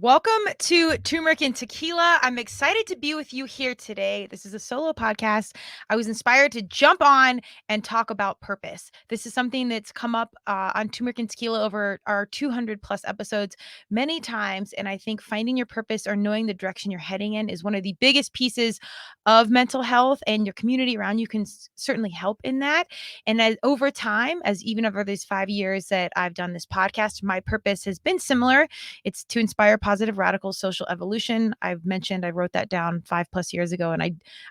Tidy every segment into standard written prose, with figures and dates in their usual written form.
Welcome to Turmeric and Tequila. I'm excited to be with you here today. This is a solo podcast. I was inspired to jump on and talk about purpose. This is something that's come up on Turmeric and Tequila over our 200 plus episodes many times. And I think finding your purpose or knowing the direction you're heading in is one of the biggest pieces of mental health, and your community around you can certainly help in that. And as over time, as even over these 5 years that I've done this podcast, my purpose has been similar. It's to inspire positive radical social evolution. I've mentioned I wrote that down 5+ years ago, and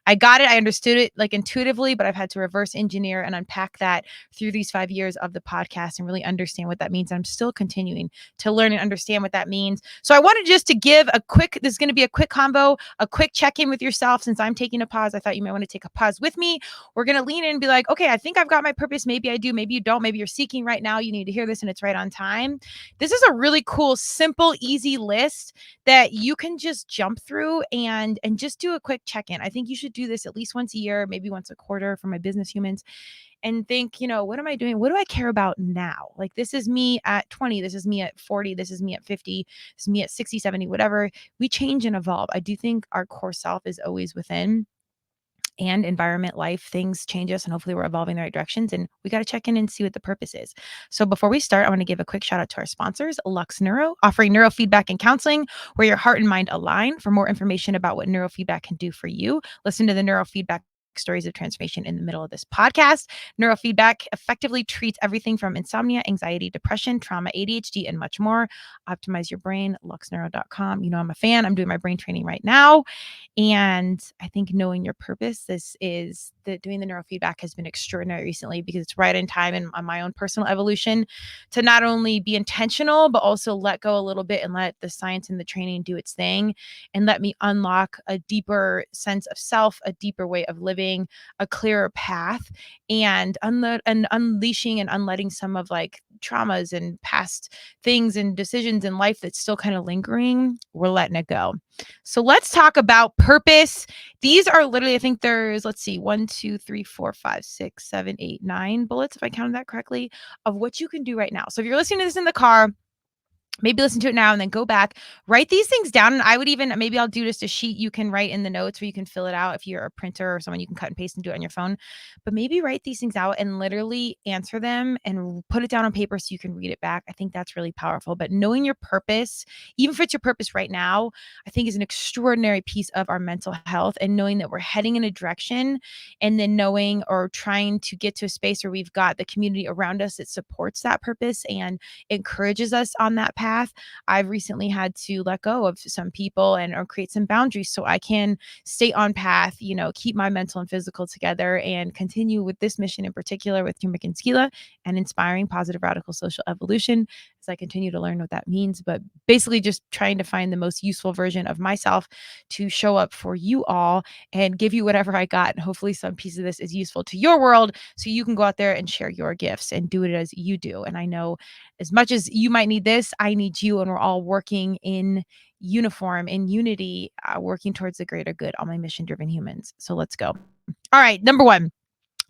I got it. I understood it like intuitively, but I've had to reverse engineer and unpack that through these 5 years of the podcast and really understand what that means. I'm still continuing to learn and understand what that means. So I wanted just to give a quick, this is going to be a quick convo, a quick check-in with yourself. Since I'm taking a pause, I thought you might want to take a pause with me. We're going to lean in and be like, okay, I think I've got my purpose. Maybe I do, maybe you don't. Maybe you're seeking right now. You need to hear this and it's right on time. This is a really cool, simple, easy list that you can just jump through and just do a quick check-in. I think you should do this at least once a year, maybe once a quarter for my business humans, and think, what am I doing? What do I care about now? Like, this is me at 20, this is me at 40, this is me at 50, this is me at 60, 70, whatever. We change and evolve. I do think our core self is always within, and environment, life, things change us, and hopefully we're evolving in the right directions, and we got to check in and see what the purpose is. So before we start, I want to give a quick shout out to our sponsors, Lux Neuro, offering neurofeedback and counseling where your heart and mind align. For more information about what neurofeedback can do for you, listen to the neurofeedback stories of transformation in the middle of this podcast. Neurofeedback effectively treats everything from insomnia, anxiety, depression, trauma, ADHD, and much more. Optimize your brain, luxneuro.com. I'm a fan. I'm doing my brain training right now. And I think knowing your purpose, this is that doing the neurofeedback has been extraordinary recently because it's right in time in on my own personal evolution to not only be intentional, but also let go a little bit and let the science and the training do its thing and let me unlock a deeper sense of self, a deeper way of living, a clearer path, and unleashing and unletting some of like traumas and past things and decisions in life that's still kind of lingering. We're letting it go. So let's talk about purpose. These are literally, I think there's, let's see, 1, 2, 3, 4, 5, 6, 7, 8, 9 bullets, if I counted that correctly, of what you can do right now. So if you're listening to this in the car, maybe listen to it now and then go back, write these things down. And I would even, maybe I'll do just a sheet you can write in the notes where you can fill it out. If you're a printer or someone, you can cut and paste and do it on your phone, but maybe write these things out and literally answer them and put it down on paper so you can read it back. I think that's really powerful. But knowing your purpose, even if it's your purpose right now, I think is an extraordinary piece of our mental health, and knowing that we're heading in a direction, and then knowing or trying to get to a space where we've got the community around us that supports that purpose and encourages us on that path. I've recently had to let go of some people and or create some boundaries so I can stay on path, keep my mental and physical together and continue with this mission in particular with Turmeric and Tequila and inspiring positive radical social evolution as I continue to learn what that means. But basically just trying to find the most useful version of myself to show up for you all and give you whatever I got. And hopefully some piece of this is useful to your world so you can go out there and share your gifts and do it as you do. And I know as much as you might need this, I need you, and we're all working in uniform, in unity, working towards the greater good, all my mission-driven humans. So let's go. All right, number 1.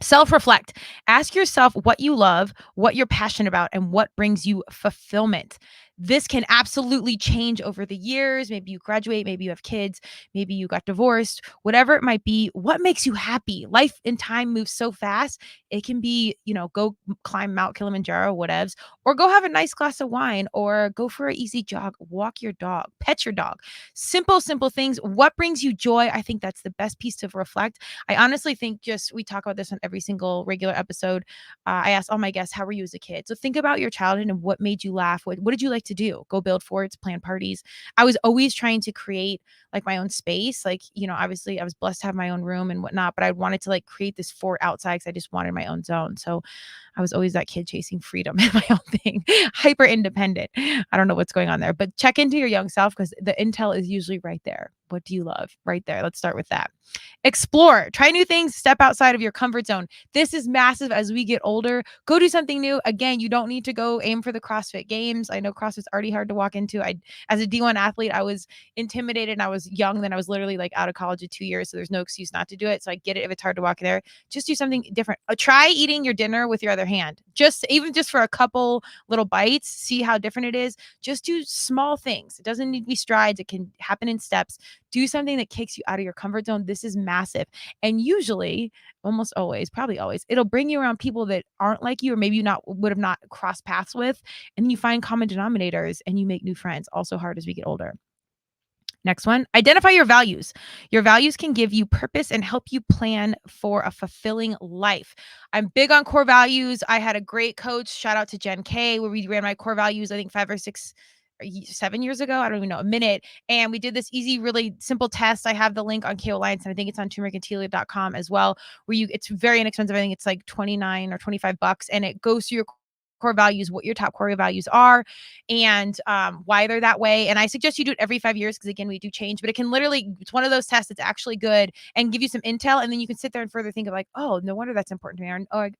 Self-reflect. Ask yourself what you love, what you're passionate about, and what brings you fulfillment. This can absolutely change over the years. Maybe you graduate, maybe you have kids, maybe you got divorced, whatever it might be. What makes you happy? Life and time moves so fast. It can be, go climb Mount Kilimanjaro, whatevs, or go have a nice glass of wine, or go for an easy jog, walk your dog, pet your dog. Simple, simple things. What brings you joy? I think that's the best piece to reflect. I honestly think we talk about this on every single regular episode. I ask all my guests, how were you as a kid? So think about your childhood and what made you laugh. What did you like to do? Go build forts, plan parties. I was always trying to create like my own space. Like, obviously I was blessed to have my own room and whatnot, but I wanted to like create this fort outside because I just wanted my own zone. So I was always that kid chasing freedom and my own thing, hyper independent. I don't know what's going on there, but check into your young self because the intel is usually right there. What do you love? Right there. Let's start with that. Explore, try new things, step outside of your comfort zone. This is massive as we get older. Go do something new. Again, you don't need to go aim for the CrossFit games. I know CrossFit's already hard to walk into. As a D1 athlete, I was intimidated and I was young. Then I was literally like out of college in 2 years. So there's no excuse not to do it. So I get it if it's hard to walk there. Just do something different. Try eating your dinner with your other hand. Even just for a couple little bites, see how different it is. Just do small things. It doesn't need to be strides. It can happen in steps. Do something that kicks you out of your comfort zone. This is massive. And usually, almost always, probably always, it'll bring you around people that aren't like you, or maybe you not would have not crossed paths with. And then you find common denominators and you make new friends. Also hard as we get older. Next one, identify your values. Your values can give you purpose and help you plan for a fulfilling life. I'm big on core values. I had a great coach, shout out to Jen K, where we ran my core values, I think 7 years ago. I don't even know, a minute. And we did this easy, really simple test. I have the link on KO Alliance, and I think it's on turmericandtequila.com as well, where it's very inexpensive. I think it's like 29 or $25, and it goes through your core values, what your top core values are, and why they're that way. And I suggest you do it every 5 years because, again, we do change, but it's one of those tests that's actually good and give you some intel. And then you can sit there and further think of like, oh, no wonder that's important to me. Or,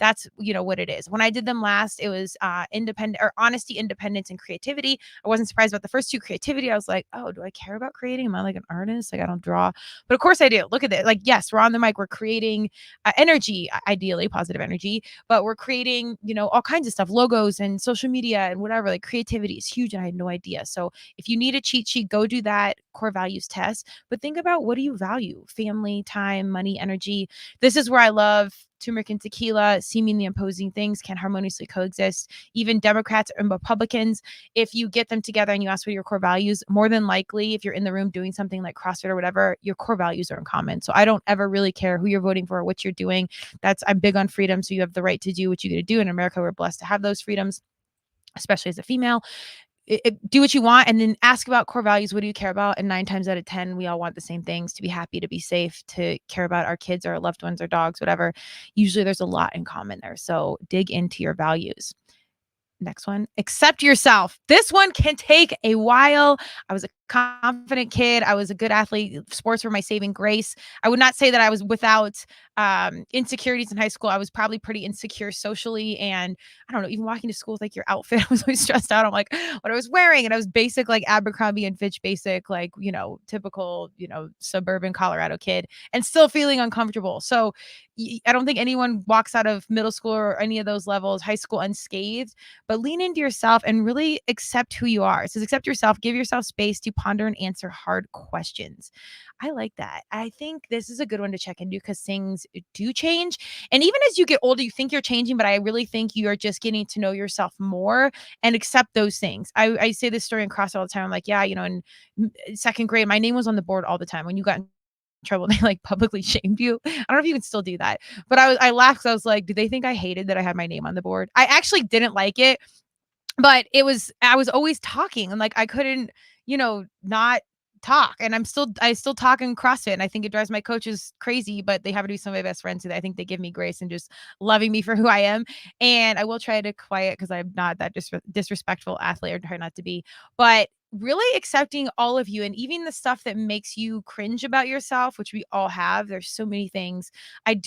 that's, what it is. When I did them last, it was independent or honesty, independence, and creativity. I wasn't surprised about the first two, creativity. I was like, oh, do I care about creating? Am I like an artist? Like, I don't draw, but of course I do. Look at it. Like, yes, we're on the mic. We're creating energy, ideally positive energy, but we're creating, all kinds of stuff, logos and social media and whatever. Like, creativity is huge and I had no idea. So if you need a cheat sheet, go do that core values test, but think about, what do you value? Family, time, money, energy. This is where I love turmeric and tequila. Seemingly opposing things can harmoniously coexist. Even Democrats and Republicans, if you get them together and you ask what your core values, more than likely, if you're in the room doing something like CrossFit or whatever, your core values are in common. So I don't ever really care who you're voting for or what you're doing. I'm big on freedom. So you have the right to do what you got to do. In America, we're blessed to have those freedoms, especially as a female. Do what you want, and then ask about core values. What do you care about? And 9 times out of 10, we all want the same things: to be happy, to be safe, to care about our kids or our loved ones or dogs, whatever. Usually there's a lot in common there. So dig into your values. Next one, accept yourself. This one can take a while. I was a confident kid. I was a good athlete. Sports were my saving grace. I would not say that I was without insecurities in high school. I was probably pretty insecure socially. And I don't know, even walking to school with like your outfit, I was always stressed out. I'm like, what I was wearing. And I was basic, like Abercrombie and Fitch basic, like, typical, suburban Colorado kid, and still feeling uncomfortable. So I don't think anyone walks out of middle school or any of those levels, high school, unscathed, but lean into yourself and really accept who you are. So accept yourself, give yourself space to ponder and answer hard questions. I like that. I think this is a good one to check into because things do change. And even as you get older, you think you're changing, but I really think you are just getting to know yourself more and accept those things. I say this story in CrossFit all the time. I'm like, yeah, in second grade, my name was on the board all the time. When you got in trouble, they like publicly shamed you. I don't know if you can still do that, but I laughed because I was like, do they think I hated that I had my name on the board? I actually didn't like it, but I was always talking, and like I couldn't, not talk. And I still talk in CrossFit, and I think it drives my coaches crazy, but they happen to be some of my best friends, and I think they give me grace and just loving me for who I am. And I will try to quiet because I'm not that disrespectful athlete, or try not to be, but really accepting all of you, and even the stuff that makes you cringe about yourself, which we all have. There's so many things. I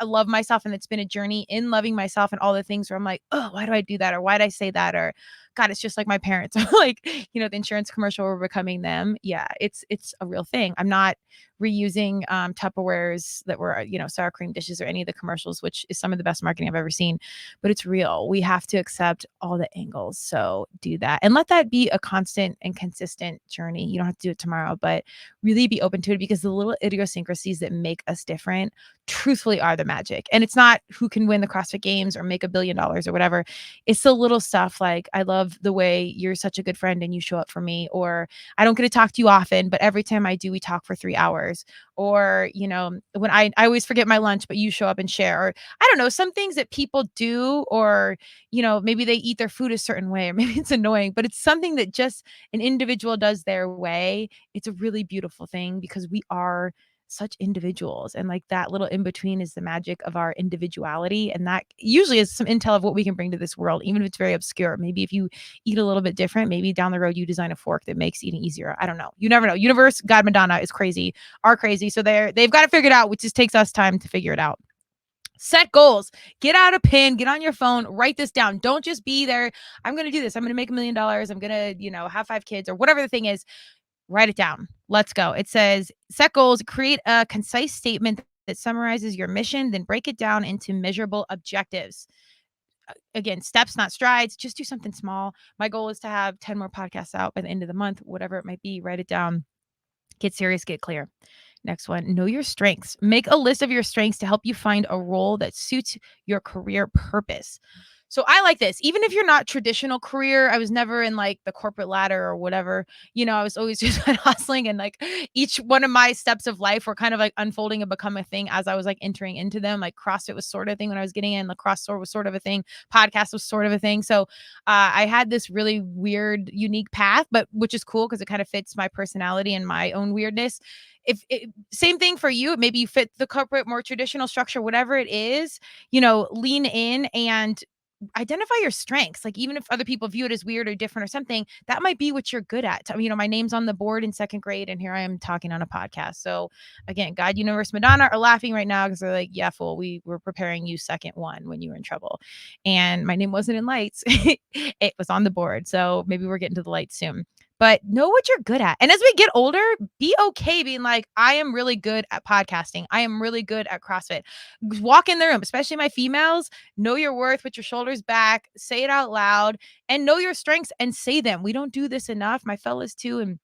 love myself, and it's been a journey in loving myself, and all the things where I'm like, oh, why do I do that? Or why did I say that? Or God, it's just like my parents. Like, the insurance commercial, we're becoming them. Yeah, it's a real thing. I'm not reusing Tupperwares that were, sour cream dishes or any of the commercials, which is some of the best marketing I've ever seen. But it's real. We have to accept all the angles. So do that, and let that be a constant and consistent journey. You don't have to do it tomorrow, but really be open to it, because the little idiosyncrasies that make us different truthfully are the magic. And it's not who can win the CrossFit games or make $1 billion or whatever. It's the little stuff like, I love the way you're such a good friend and you show up for me, or I don't get to talk to you often, but every time I do, we talk for 3 hours. Or, when I always forget my lunch, but you show up and share. Or I don't know, some things that people do, or, maybe they eat their food a certain way, or maybe it's annoying, but it's something that just an individual does their way. It's a really beautiful thing, because we are such individuals. And like that little in between is the magic of our individuality. And that usually is some intel of what we can bring to this world, even if it's very obscure. Maybe if you eat a little bit different, maybe down the road you design a fork that makes eating easier. I don't know. You never know. Universe, God, Madonna is crazy, are crazy. So they've got it figured out, which just takes us time to figure it out. Set goals. Get out a pen, get on your phone, write this down. Don't just be there. I'm going to do this. I'm going to make $1 million. I'm going to, have 5 kids or whatever the thing is. Write it down. Let's go. It says set goals, create a concise statement that summarizes your mission, then break it down into measurable objectives. Again, steps, not strides. Just do something small. My goal is to have 10 more podcasts out by the end of the month, whatever it might be. Write it down. Get serious, get clear. Next one, know your strengths. Make a list of your strengths to help you find a role that suits your career purpose. So I like this. Even if you're not traditional career, I was never in like the corporate ladder or whatever. I was always just hustling, and like each one of my steps of life were kind of like unfolding and become a thing as I was like entering into them. Like CrossFit was sort of a thing when I was getting in, lacrosse store was sort of a thing, podcast was sort of a thing. So I had this really weird, unique path, but which is cool because it kind of fits my personality and my own weirdness. If it, Same thing for you, maybe you fit the corporate, more traditional structure, whatever it is, lean in and identify your strengths. Like even if other people view it as weird or different or something, that might be what you're good at. My name's on the board in 2nd grade and here I am talking on a podcast. So again, God, universe, Madonna are laughing right now because they're like, yeah, fool, we were preparing you second one when you were in trouble. And my name wasn't in lights. It was on the board. So maybe we're getting to the lights soon. But know what you're good at. And as we get older, be okay being like, I am really good at podcasting. I am really good at CrossFit. Walk in the room, especially my females. Know your worth, put your shoulders back, say it out loud, and know your strengths and say them. We don't do this enough. My fellas too, and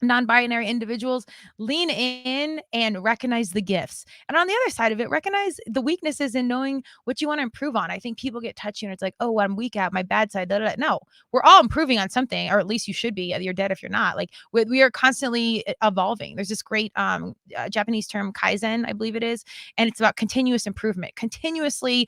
non-binary individuals, lean in and recognize the gifts. And on the other side of it, recognize the weaknesses and knowing what you want to improve on. I think people get touchy and it's like, oh, I'm weak at my bad side. Da, da, da. No, we're all improving on something, or at least you should be. You're dead if you're not. Like we are constantly evolving. There's this great Japanese term, kaizen, I believe it is. And it's about continuous improvement, continuously,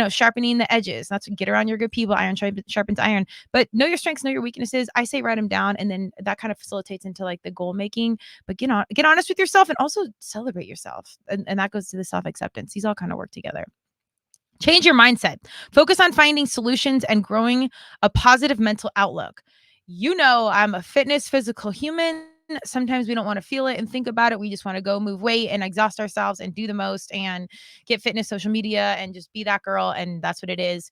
sharpening the edges. That's what, get around your good people. Iron sharpens iron. But know your strengths, know your weaknesses. I say write them down, and then that kind of facilitates into like the goal making. But get honest with yourself and also celebrate yourself, and that goes to the self acceptance. These all kind of work together. Change your mindset. Focus on finding solutions and growing a positive mental outlook. I'm a fitness, physical human. Sometimes we don't want to feel it and think about it. We just want to go move weight and exhaust ourselves and do the most and get fitness, social media, and just be that girl. And that's what it is.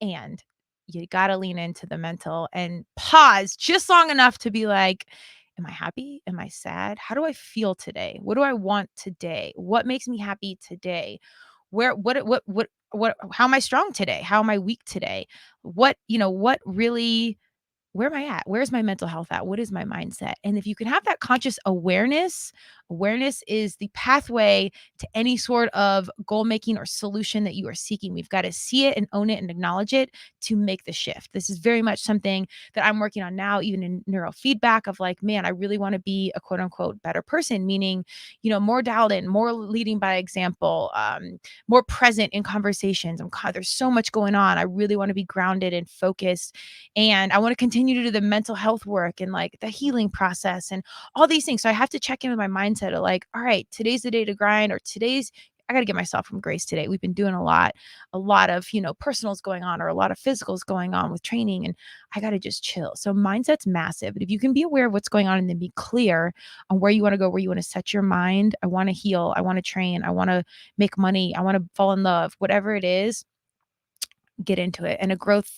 And you got to lean into the mental and pause just long enough to be like, am I happy? Am I sad? How do I feel today? What do I want today? What makes me happy today? How am I strong today? How am I weak today? What really, where am I at? Where's my mental health at? What is my mindset? And if you can have that conscious awareness is the pathway to any sort of goal making or solution that you are seeking. We've got to see it and own it and acknowledge it to make the shift. This is very much something that I'm working on now, even in neurofeedback, of like, man, I really want to be a quote unquote better person, meaning, more dialed in, more leading by example, more present in conversations. There's so much going on. I really want to be grounded and focused, and I want to continue to do the mental health work and like the healing process and all these things. So I have to check in with my mindset of like, all right, today's the day to grind, or I got to give myself some grace today. We've been doing a lot of, personals going on, or a lot of physicals going on with training, and I got to just chill. So mindset's massive. But if you can be aware of what's going on and then be clear on where you want to go, where you want to set your mind, I want to heal, I want to train, I want to make money, I want to fall in love, whatever it is, get into it. And a growth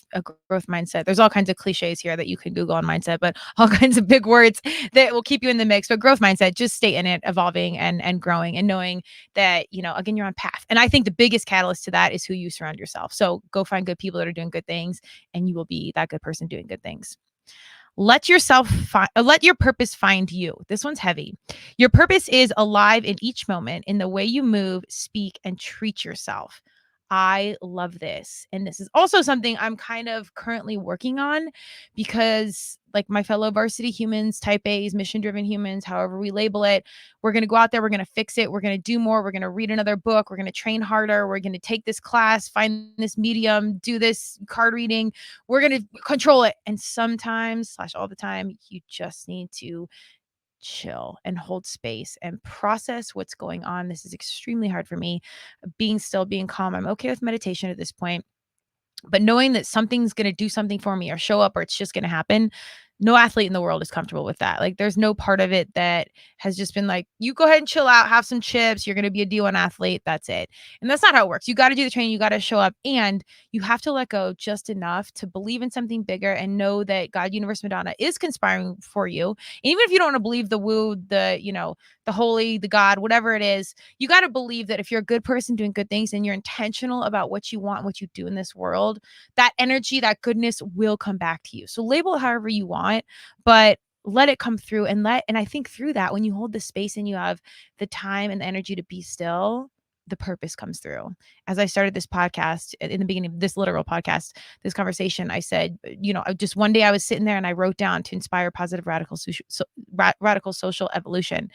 mindset. There's all kinds of cliches here that you can Google on mindset, but all kinds of big words that will keep you in the mix. But growth mindset, just stay in it, evolving and growing, and knowing that, again, you're on path. And I think the biggest catalyst to that is who you surround yourself. So go find good people that are doing good things, and you will be that good person doing good things. Let your purpose find you. This one's heavy. Your purpose is alive in each moment, in the way you move, speak, and treat yourself. I love this. And this is also something I'm kind of currently working on, because like my fellow varsity humans, type A's, mission-driven humans, however we label it, we're going to go out there, we're going to fix it, we're going to do more, we're going to read another book, we're going to train harder, we're going to take this class, find this medium, do this card reading, we're going to control it. And sometimes, slash all the time, you just need to chill and hold space and process what's going on. This is extremely hard for me. Being still, being calm. I'm okay with meditation at this point, but knowing that something's gonna do something for me or show up or it's just gonna happen, no athlete in the world is comfortable with that. Like, there's no part of it that has just been like, "You go ahead and chill out, have some chips, you're gonna be a D1 athlete, that's it." And that's not how it works. You gotta do the training, you gotta show up, and you have to let go just enough to believe in something bigger and know that God, universe, Madonna is conspiring for you. And even if you don't wanna believe the woo, the holy, the God, whatever it is, you got to believe that if you're a good person doing good things and you're intentional about what you want, what you do in this world, that energy, that goodness will come back to you. So label it however you want, but let it come through and I think through that, when you hold the space and you have the time and the energy to be still, the purpose comes through. As I started this podcast in the beginning of this literal podcast, this conversation, I said, just one day I was sitting there and I wrote down to inspire positive radical social evolution.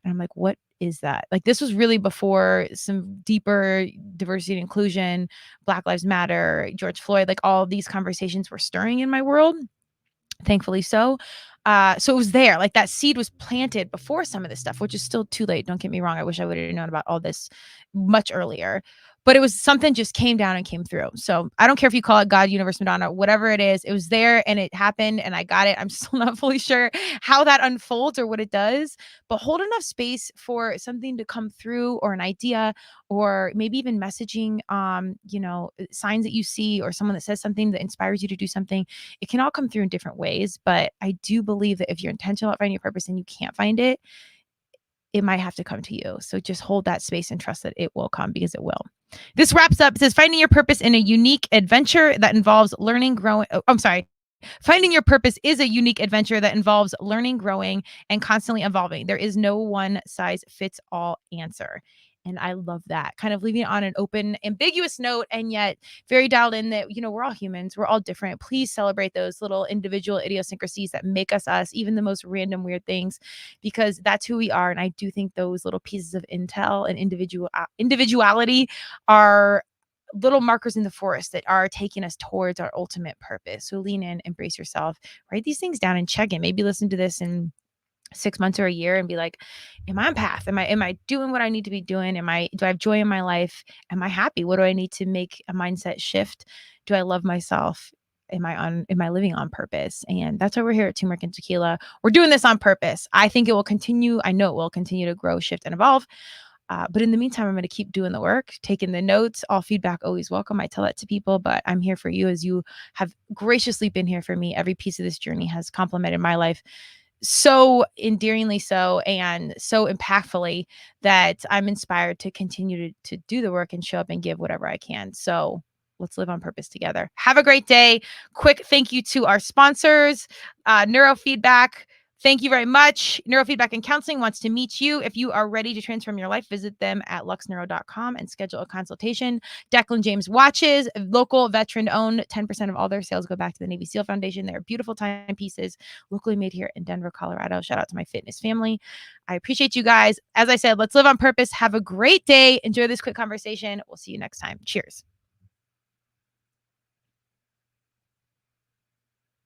And I'm like, what is that? Like, this was really before some deeper diversity and inclusion, Black Lives Matter, George Floyd, like all of these conversations were stirring in my world, thankfully so. So it was there, like that seed was planted before some of this stuff, which is still too late. Don't get me wrong. I wish I would have known about all this much earlier, but it was something just came down and came through. So I don't care if you call it God, universe, Madonna, whatever it is, it was there and it happened and I got it. I'm still not fully sure how that unfolds or what it does, but hold enough space for something to come through or an idea or maybe even messaging, signs that you see or someone that says something that inspires you to do something. It can all come through in different ways, but I do believe that if you're intentional about finding your purpose and you can't find it, it might have to come to you. So just hold that space and trust that it will come because it will. This wraps up. It says finding your purpose in a unique adventure that involves learning, growing. Oh, I'm sorry. Finding your purpose is a unique adventure that involves learning, growing, and constantly evolving. There is no one size fits all answer. And I love that. Kind of leaving it on an open, ambiguous note, and yet very dialed in that, we're all humans. We're all different. Please celebrate those little individual idiosyncrasies that make us us, even the most random weird things, because that's who we are. And I do think those little pieces of intel and individuality are little markers in the forest that are taking us towards our ultimate purpose. So lean in, embrace yourself, write these things down and check in. Maybe listen to this in 6 months or a year and be like, am I on path? Am I doing what I need to be doing? Do I have joy in my life? Am I happy? What do I need to make a mindset shift? Do I love myself? Am I living on purpose? And that's why we're here at Turmeric and Tequila. We're doing this on purpose. I think it will continue. I know it will continue to grow, shift, and evolve. But in the meantime, I'm going to keep doing the work, taking the notes. All feedback always welcome. I tell that to people, but I'm here for you as you have graciously been here for me. Every piece of this journey has complemented my life so endearingly so and so impactfully that I'm inspired to continue to do the work and show up and give whatever I can. So let's live on purpose together. Have a great day. Quick thank you to our sponsors, Neurofeedback. Thank you very much. Neurofeedback and Counseling wants to meet you. If you are ready to transform your life, visit them at luxneuro.com and schedule a consultation. Declan James Watches, local veteran owned, 10% of all their sales go back to the Navy SEAL Foundation. They're beautiful timepieces, locally made here in Denver, Colorado. Shout out to my fitness family. I appreciate you guys. As I said, let's live on purpose. Have a great day. Enjoy this quick conversation. We'll see you next time. Cheers.